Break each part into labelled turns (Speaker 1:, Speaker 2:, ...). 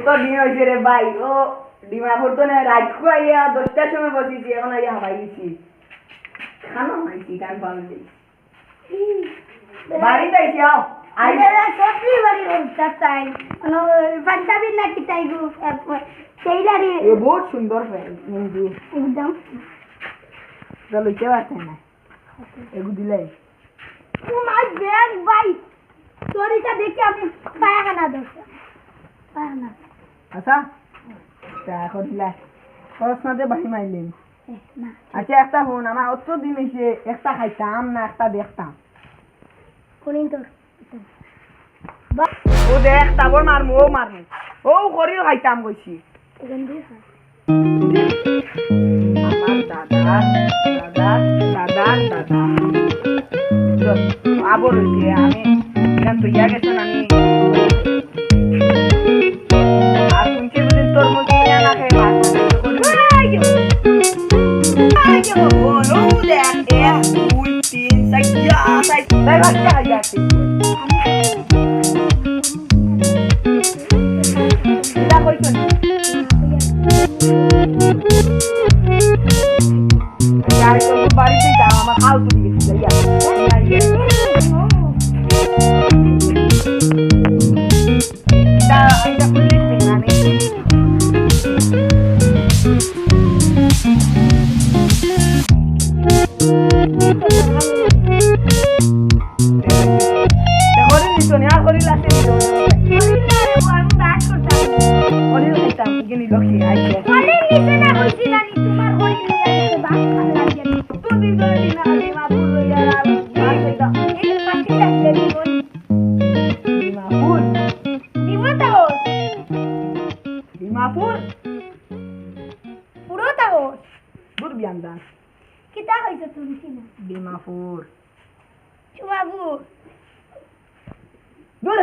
Speaker 1: তো ডিম হয়েছে রে ভাই ও ডিমাপুর তো না রাত খুয়াইয়া 10টার সময় বসেছি এখন আইয়া হাবাই দিছি খানো খাইছি গান বাজে বাড়িতে আইছি আও
Speaker 2: আইরা সবজি বাড়ি রোজটা চাই পাঞ্জাবি না কি চাই গো সেইলারি
Speaker 1: এ বহুত সুন্দর ফ্রেন্ড হিন্দু
Speaker 2: একদম
Speaker 1: চলো কে আছে না এগু দিলাই
Speaker 2: ও মাই ব্যাগ ভাই তোরিটা দেখে আমি পায়খানা দোষ পায়খানা
Speaker 1: আচ্ছা তা এখন দিলাই খরচ না দে বাড়ি মাইলেন
Speaker 2: না
Speaker 1: আচ্ছা একটা ফোন আমার অত দিন হয়েছে একটা খাইতাম না একটা দেখতাম
Speaker 2: কোনিন তোর
Speaker 1: ও দেখ তারপর মারমু ও মারমু ও করিও খাইতাম কইছি
Speaker 2: এখান দিয়ে
Speaker 1: আমার দাদা আবর হয়েছে আমি এখান তো ইয়া গেছেন আমি আর শুনছি বুঝি তোর মধ্যে না খাই মাছ বাড়িতে যাও আমার খাও তুলি ডিমাপুর
Speaker 2: পুরো তাও
Speaker 1: দূর বিয়ান্দান
Speaker 2: কিতা হইছে তুমি কিনা
Speaker 1: ডিমাপুর
Speaker 2: চুবাবু
Speaker 1: দূর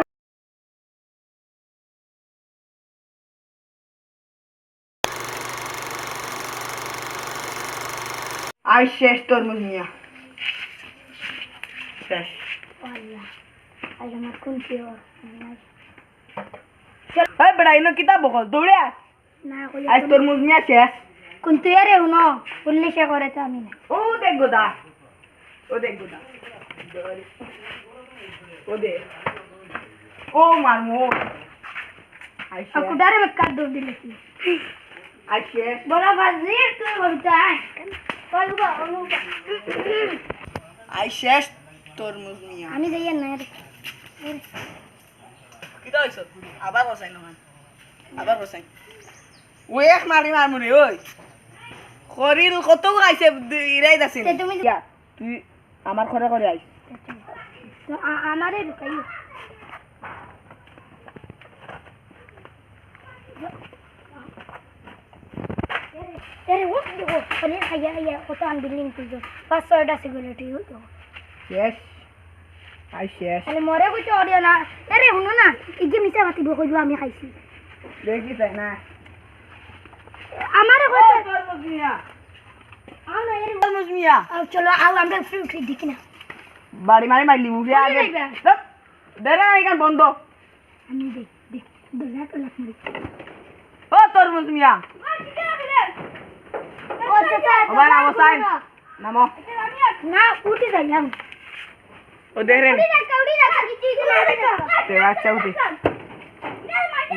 Speaker 1: আই শেষ তরমুজ নিয়া শেষ
Speaker 2: আল্লাহ আজ আমার কোন কি
Speaker 1: এই বড় ইনো কিতাব বকল দৌড়ে আয়
Speaker 2: না কই
Speaker 1: আজ তরমুজ নিয়া শেষ
Speaker 2: কোন তুই আরে উনো বললে সে করে তো আমি না
Speaker 1: ও দেখ গোদা ও দেখ গোদা ও দে ও মারমু আই শেষ
Speaker 2: কুডারে বেকার দৌড় দিলে কি
Speaker 1: আই শেষ
Speaker 2: বড় বাজির তুই বলতে আয় বলবো অনুবা
Speaker 1: আই শেষ তরমুজ নিয়া
Speaker 2: আমি যাই না রে
Speaker 1: কিতা হইছ আবার বসাই না আবার বসাই ও এক মারি মারমু রে ওই খরিল কত খাইছে ইরাই দাসিন
Speaker 2: তুমি
Speaker 1: তুই আমার ঘরে করে আইস
Speaker 2: তো আমারে ঢুকাই আরে ও দেখো পরে আয়া কত আনবিলিং তুই পাঁচ ছয়টা সিগারেট হইতো
Speaker 1: শেষ আই শেষ
Speaker 2: আরে মরে কইতে অডিও না আরে শুনো না এই যে মিছা মাতিব কইব আমি খাইছি
Speaker 1: দেখি তাই না
Speaker 2: আমারে কইতে
Speaker 1: তরমুজ মিয়া
Speaker 2: আও না এর
Speaker 1: তরমুজ মিয়া
Speaker 2: আও চলো আও আমরা ফ্রুট দেখি না
Speaker 1: বাড়ি মারি মারলি মুখে আগে দেনা এখান বন্ধ
Speaker 2: আমি দেখ দেখ দোলা তো লাখ মারি
Speaker 1: ও তরমুজ মিয়া
Speaker 2: ও চাচা
Speaker 1: ওবা নামো সাইন নামো
Speaker 2: না উঠে যাই আমি
Speaker 1: ও দেখ রে
Speaker 2: উড়ি না কি চিজ না
Speaker 1: তে আচ্ছা উঠে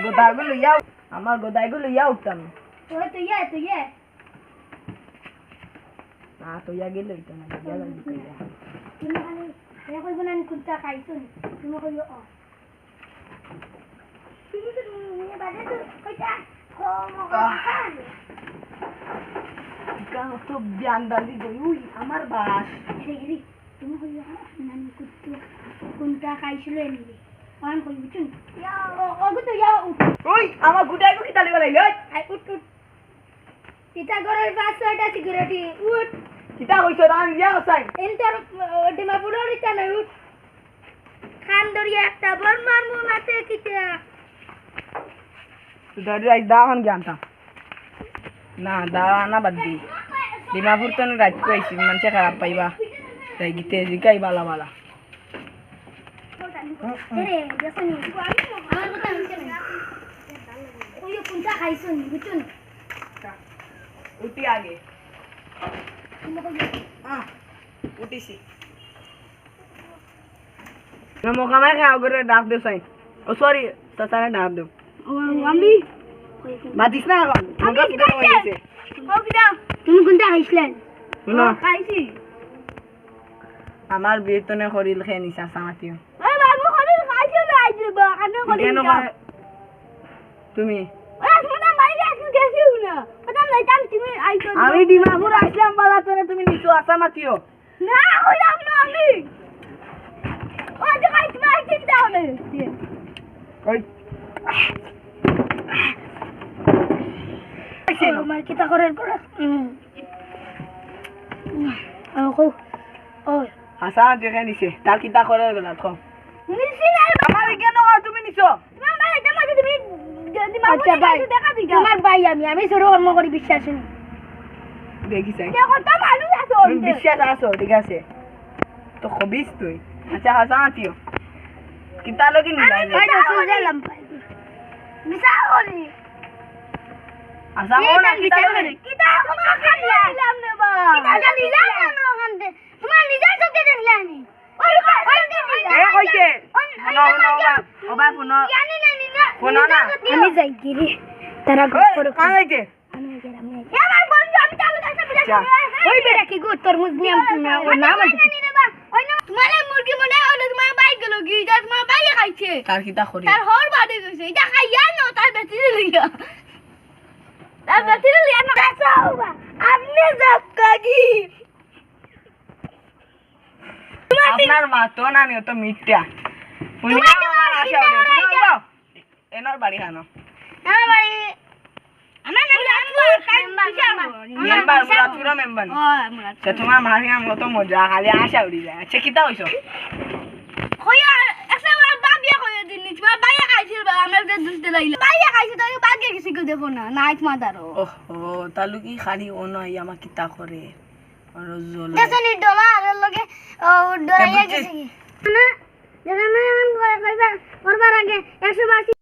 Speaker 1: গোদাগুলো ইয়াও আমার গোদাগুলো ইয়াও উঠতাম
Speaker 2: তুই ইয়ে
Speaker 1: না তো ইয়া গেলে তো না ইয়া গেলে
Speaker 2: তুমি খালি এ কইব না কুত্তা খাইছো তুমি কইব ও তুমি তো নিয়ে বাজে তো কইতা ও মগা
Speaker 1: কাও তো বিয়ান্দালি গই উই আমার বাস
Speaker 2: রে তুমি কইব না কুত্তা খাইছিল এনে আন কইব চুন ইয়া ও গুতো ইয়া
Speaker 1: ওই আমার গুটাইগো কি তালি বলাই লই
Speaker 2: আই উঠ পিতা ঘরের পাঁচ ছয়টা সিগারেট উঠ
Speaker 1: কিতা কইছো না ইয়া সাইন
Speaker 2: এনটার ডিমাপুরের ইটা নাই উঠ খান দরিয়া একটা বল মারমু মাতে কিটা
Speaker 1: তো দাদি আই দাওয়ান জ্ঞানতা না দাওয়ানা বাদ দি ডিমাপুর তো রাত কইছি মানুষে খারাপ পাইবা তাই গিতে জিকাই বালা বালা
Speaker 2: রে দেখনি আমার কথা হইছে না কইও কোনটা খাইছুন বুঝুন
Speaker 1: উঠি আগে উঠিছি মোকামায় খাওয়া করে ডাক দেব সাই ও সরি সাসারে ডাক দেব
Speaker 2: আমি
Speaker 1: বাতিস না এখন মোকা কিটা হয়ে গেছে
Speaker 2: ও কিটা তুমি কোনটা খাইছিলেন
Speaker 1: শুনো
Speaker 2: খাইছি
Speaker 1: আমার বেতনে খরিল খেয়ে নিছা সামাতিও
Speaker 2: ওই বাবু খরিল খাইছো না আইছে বা কেন খরিল
Speaker 1: কেন তুমি
Speaker 2: ওই শুনা মাইরে আসু গেছিও না কথা লাইতাম তুমি আইছো
Speaker 1: আমি ডিমাপুর আসলাম বালা তোরে তুমি নিছো আসামাতিও
Speaker 2: না হইলাম না আমি ও যে খাইছ মা আইছে দাও না
Speaker 1: ওই
Speaker 2: আমার কিতা করার পর ও ও
Speaker 1: আসামাতি খেয়ে নিছে তার কিতা করে গেল তো
Speaker 2: নিছি না
Speaker 1: আমার কেন তুমি নিছো
Speaker 2: তোমার ভাই জামা তুমি যদি মামু দেখা দিগা তোমার ভাই আমি সরো কর্ম করি বিশ্বাস নেই
Speaker 1: দেখি চাই
Speaker 2: দেখো তো মানুষ আছে
Speaker 1: তুমি বিশ্বাস আছো ঠিক আছে তো খবিস তুই আচ্ছা হাসামাতিও কিতা লগি নিলাই
Speaker 2: আমি সুজালাম মিছা করি
Speaker 1: আসামো না কিতা লগি
Speaker 2: কিতা তোমার খাইলাম না বা কিতা দিলাম না ওখানে তোমার নিজের চোখে দেখলানি ওই
Speaker 1: এ কইছে না না ওবা ফোন
Speaker 2: জানি না নিনা
Speaker 1: ফোন না
Speaker 2: আমি যাই গিরি তারা
Speaker 1: কান যাইতে
Speaker 2: আমার বন্ধু আমি তাহলে কাছে বিরাট ওই বেটা কি গো তরমুজ নিয়ে ওই নাম আছে ওই না তোমার মুরগি মনে হলো তোমার ভাই গেল কি যা তোমার ভাই খাইছে
Speaker 1: তার কিতা করি
Speaker 2: তার হর বাড়ি গেছে এটা খাইয়া না তার বেটিরে লিয়া তার বেটিরে লিয়া না কাছাওবা আপনি যাব কাকি
Speaker 1: আপনার মা তো না নিও তো মিথ্যা উনি আমার আশা ওরে তুমি যাও এনার বাড়ি খানো
Speaker 2: আমার বাড়ি আমার
Speaker 1: মেম্বার মুরাদপুরা মেম্বার তা তোমার মারি আম কত মজা খালি আশা উড়ি যায় আচ্ছা কিতা হইছো
Speaker 2: কইয়া একটা বাবিয়া কইয়া দিন তোমার ভাইয়া খাইছিল বা আমার কে দুধ দিলাইলো ভাইয়া খাইছে তো বাগে কিছু কো দেব না নাইট মাদারো
Speaker 1: ওহো তালু কি খালি ওনো আই আমা কিতা করে আর জল
Speaker 2: দেশনি ডলা আর লগে ডলাইয়া গেছে না জানা না কইবা করবার আগে 182